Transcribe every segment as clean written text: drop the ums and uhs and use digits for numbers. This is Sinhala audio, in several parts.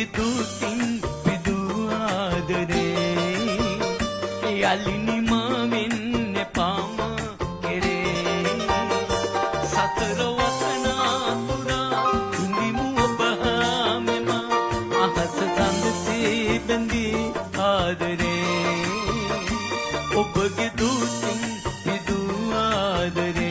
ඔබගේ දුතින් පිදු ආදරේ යලි නිමා වෙන්න පාම කෙරේ සතර වසන පුරා හිඳිමු ඔබ හැමම අහස සඳසේ බැඳී ආදරේ ඔබගේ දුතින් පිදු ආදරේ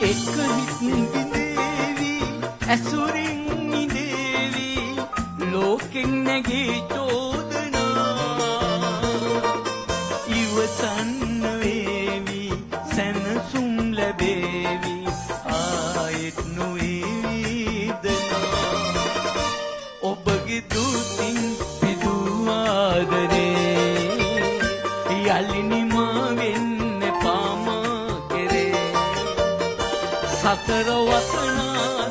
එක හිත් දෙවි ඇසුරින් නිදේවි ලෝකෙන් නැගී චෝදනා ඉවසන්න වේවි සැනසුම් ලැබේවි ආයෙත් නොවේදනා ඔබගේ දුතින් පිදු ආදරේ යලි නිමා වෙන්න පාම සතර වසන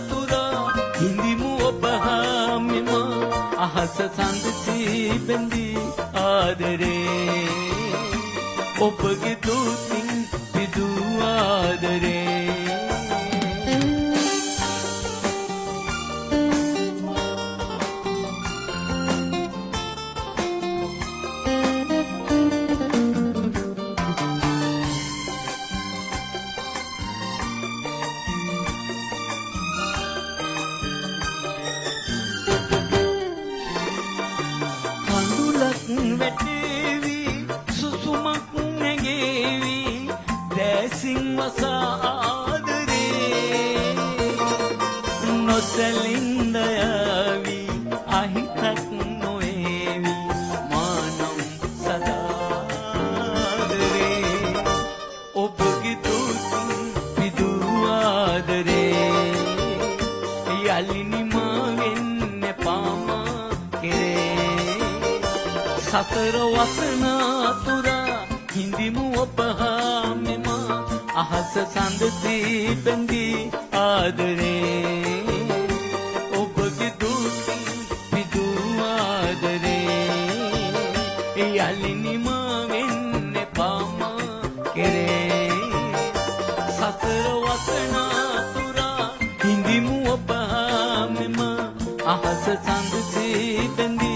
තුරා හිඳිමු ඔබ හැමම අහස සඳසේ බැඳී ආදරේ ඔබගේ දුතින් පිදු ආදරේ වැටේවි සුසුමක් නැගේවි දැසින් වසා ආදරේ නොසැලින්ද යාවි අහිතක් නොවේවි මානම් සදාදරේ ඔබගේ දුතින් පිදු ආදරේ යලි නිමා වෙන්න පාම කෙරේ සතර වසන තුරා හිඳිමු ඔබ හැමම අහස සඳසේ බැඳී ආදරේ ඔබගේ දුතින් පිදු ආදරේ යලි නිමා වෙන්න පාම කෙරේ සතර වසන තුරා හිඳිමු ඔබ හැමම අහස සඳසේ බැඳී